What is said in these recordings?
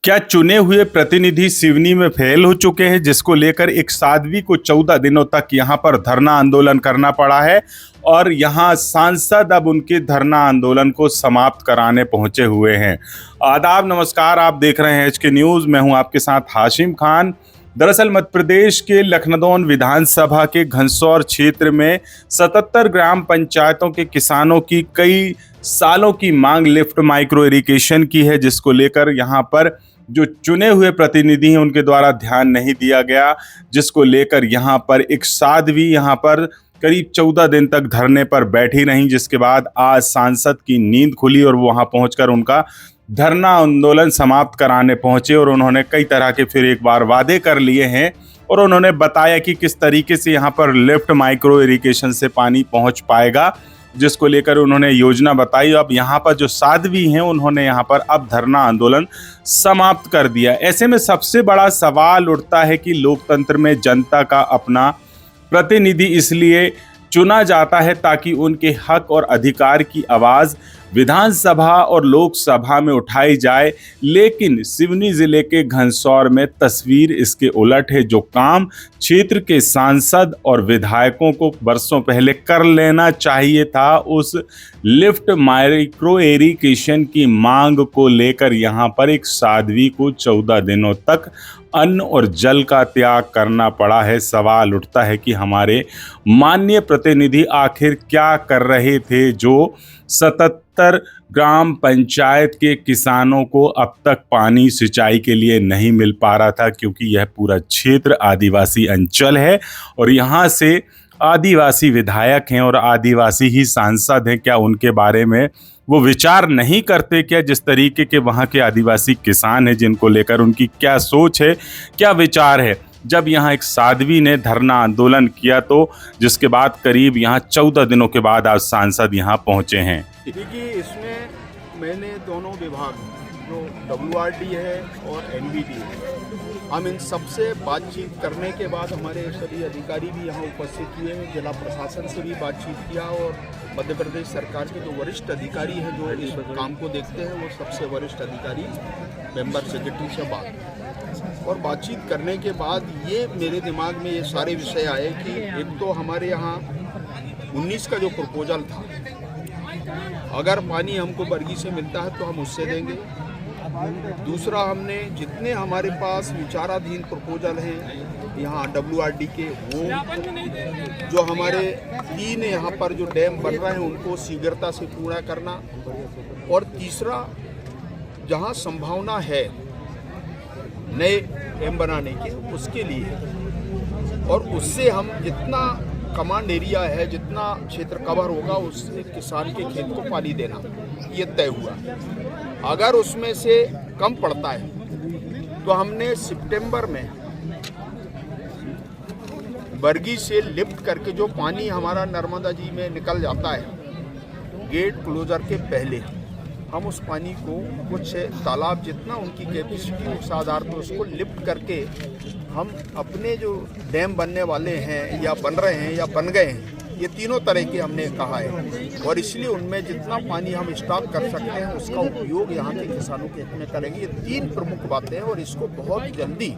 क्या चुने हुए प्रतिनिधि सिवनी में फेल हो चुके हैं, जिसको लेकर एक साध्वी को 14 दिनों तक यहां पर धरना आंदोलन करना पड़ा है और यहां सांसद अब उनके धरना आंदोलन को समाप्त कराने पहुंचे हुए हैं। आदाब, नमस्कार। आप देख रहे हैं एचके न्यूज़। मैं हूं आपके साथ हाशिम खान। दरअसल मध्य प्रदेश के लखनदौन विधानसभा के घनसौर क्षेत्र में 77 ग्राम पंचायतों के किसानों की कई सालों की मांग लिफ्ट माइक्रो इरिगेशन की है, जिसको लेकर यहां पर जो चुने हुए प्रतिनिधि हैं उनके द्वारा ध्यान नहीं दिया गया, जिसको लेकर यहाँ पर एक साध्वी यहाँ पर करीब 14 दिन तक धरने पर बैठी रहीं, जिसके बाद आज सांसद की नींद खुली और वो वहाँ पहुंचकर उनका धरना आंदोलन समाप्त कराने पहुंचे और उन्होंने कई तरह के फिर एक बार वादे कर लिए हैं और उन्होंने बताया कि किस तरीके से यहाँ पर लिफ्ट माइक्रो इरिगेशन से पानी पहुंच पाएगा, जिसको लेकर उन्होंने योजना बताई। अब यहाँ पर जो साध्वी हैं उन्होंने यहाँ पर अब धरना आंदोलन समाप्त कर दिया। ऐसे में सबसे बड़ा सवाल उठता है कि लोकतंत्र में जनता का अपना प्रतिनिधि इसलिए चुना जाता है ताकि उनके हक और अधिकार की आवाज़ विधानसभा और लोकसभा में उठाई जाए, लेकिन सिवनी जिले के घनसौर में तस्वीर इसके उलट है। जो काम क्षेत्र के सांसद और विधायकों को बरसों पहले कर लेना चाहिए था, उस लिफ्ट माइक्रो इरिगेशन की मांग को लेकर यहाँ पर एक साध्वी को 14 दिनों तक अन्न और जल का त्याग करना पड़ा है। सवाल उठता है कि हमारे माननीय प्रतिनिधि आखिर क्या कर रहे थे जो 77 ग्राम पंचायत के किसानों को अब तक पानी सिंचाई के लिए नहीं मिल पा रहा था, क्योंकि यह पूरा क्षेत्र आदिवासी अंचल है और यहाँ से आदिवासी विधायक हैं और आदिवासी ही सांसद हैं। क्या उनके बारे में वो विचार नहीं करते? क्या जिस तरीके के वहाँ के आदिवासी किसान हैं, जिनको लेकर उनकी क्या सोच है, क्या विचार है? जब यहाँ एक साध्वी ने धरना आंदोलन किया तो जिसके बाद करीब यहाँ 14 दिनों के बाद आज सांसद यहाँ पहुँचे हैं। देखिए, इसमें मैंने दोनों विभाग जो WRD है और NBD है, हम इन सबसे बातचीत करने के बाद हमारे सभी अधिकारी भी यहाँ उपस्थित हुए हैं। जिला प्रशासन से भी बातचीत किया और मध्य प्रदेश सरकार के जो वरिष्ठ अधिकारी हैं जो इस काम को देखते हैं, वो सबसे वरिष्ठ अधिकारी मेंबर सेक्रेटरी से बातचीत करने के बाद ये मेरे दिमाग में ये सारे विषय आए कि एक तो हमारे यहाँ 19 का जो प्रपोजल था, अगर पानी हमको बरगी से मिलता है तो हम उससे देंगे। दूसरा, हमने जितने हमारे पास विचाराधीन प्रपोजल हैं यहाँ WRD के, वो जो हमारे 3 यहाँ पर जो डैम बन रहे हैं उनको शीघ्रता से पूरा करना, और तीसरा, जहाँ संभावना है नए डैम बनाने की उसके लिए, और उससे हम जितना कमांड एरिया है, जितना क्षेत्र कवर होगा, उससे किसान के खेत को पानी देना, ये तय हुआ। अगर उसमें से कम पड़ता है तो हमने सितंबर में बरगी से लिफ्ट करके जो पानी हमारा नर्मदा जी में निकल जाता है गेट क्लोजर के पहले, हम उस पानी को कुछ तालाब जितना उनकी कैपेसिटी उस आधार पर उसको लिफ्ट करके हम अपने जो डैम बनने वाले हैं या बन रहे हैं या बन गए हैं, ये तीनों तरह के हमने कहा है, और इसलिए उनमें जितना पानी हम स्टॉक कर सकते हैं उसका उपयोग यहाँ के किसानों के हित में करेंगे। ये 3 प्रमुख बातें हैं और इसको बहुत जल्दी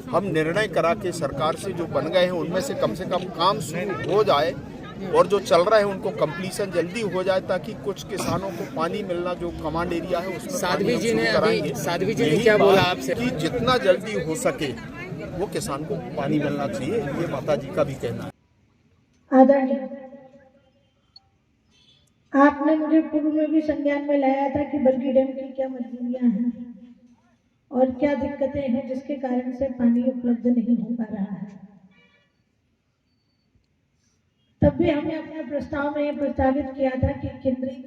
हम निर्णय करा के सरकार से जो बन गए हैं उनमें से कम काम शुरू हो जाए और जो चल रहा है उनको कंप्लीशन जल्दी हो जाए, ताकि कुछ किसानों को पानी मिलना जो कमांड एरिया है उसमें साध्वी जी ने क्या बोला आपसे कि जितना जल्दी हो सके वो किसान को पानी मिलना चाहिए, ये माता जी का भी कहना है। आदरणीय, आपने मुझे पूर्व में भी संज्ञान में लाया था कि बरगी डैम की क्या मजबूरियां हैं और क्या दिक्कतें हैं जिसके कारण से पानी उपलब्ध नहीं हो पा रहा है। तब भी हमने अपने प्रस्ताव में यह प्रस्तावित किया था कि केंद्रीय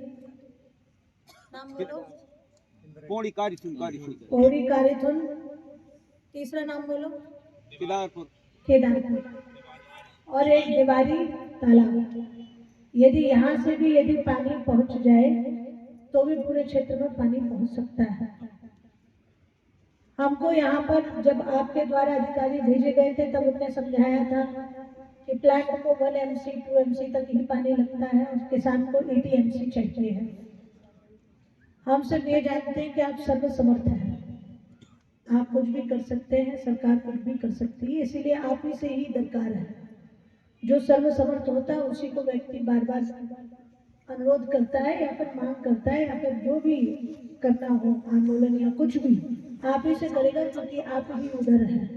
पौड़ी कारीथुन, तीसरा नाम बोलो केदारपुर, और एक देवारी तालाब। यदि यहाँ से भी यदि पानी पहुँच जाए तो भी पूरे क्षेत्र में पानी पहुँच सकता है। हमको यहाँ पर जब आपके द्वारा अधिकारी भेजे गए थे तब उन्होंने समझाया था कि प्लांट को 1 MC 2 MC तक ही पानी लगता है और किसान को 80 MC चाहिए है। हम सब ये जानते हैं कि आप सर्वसमर्थ हैं, आप कुछ भी कर सकते हैं, सरकार कुछ भी कर सकती है, इसीलिए आप ही से ही दरकार है। जो सर्वसमर्थ होता है उसी को व्यक्ति बार बार अनुरोध करता है या फिर मांग करता है, या फिर जो भी करना हो आंदोलन या कुछ भी आप ही से करेगा, क्योंकि आप ही उधर है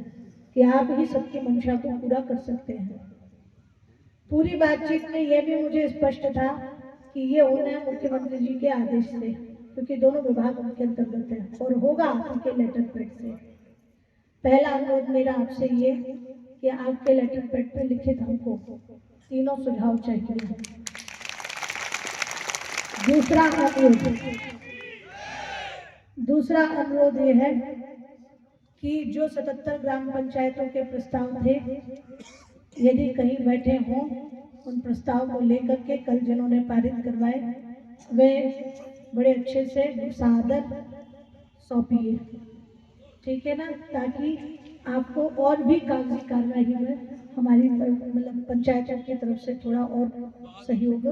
कि आप ही सबकी मंशा को पूरा कर सकते हैं। पूरी बातचीत में यह भी मुझे स्पष्ट था कि ये होना है मुख्यमंत्री जी के आदेश से, क्योंकि दोनों विभाग उनके अंतर्गत है और होगा उनके लेटर पैड से। पहला अनुरोध मेरा आपसे ये कि आपके लेटर पैड पे लिखित हमको तीनों सुझाव चाहिए। दूसरा अनुरोध ये है कि जो 77 ग्राम पंचायतों के प्रस्ताव थे, यदि कहीं बैठे हों उन प्रस्ताव को लेकर के कल जिन्होंने पारित करवाए वे बड़े अच्छे से सादर सौंपिए, ठीक है ना, ताकि आपको और भी कागजी कार्रवाई में हमारी मतलब पंचायतों की तरफ से थोड़ा और सहयोग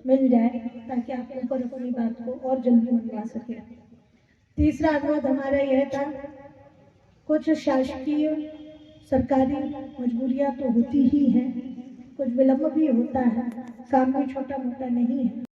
मिल जाए, ताकि आप ऊपर अपनी बात को और जल्दी मनवा सके। तीसरा अनुरोध हमारा यह था, कुछ शासकीय सरकारी मजबूरियां तो होती ही हैं, कुछ विलम्ब भी होता है, काम भी छोटा मोटा नहीं है।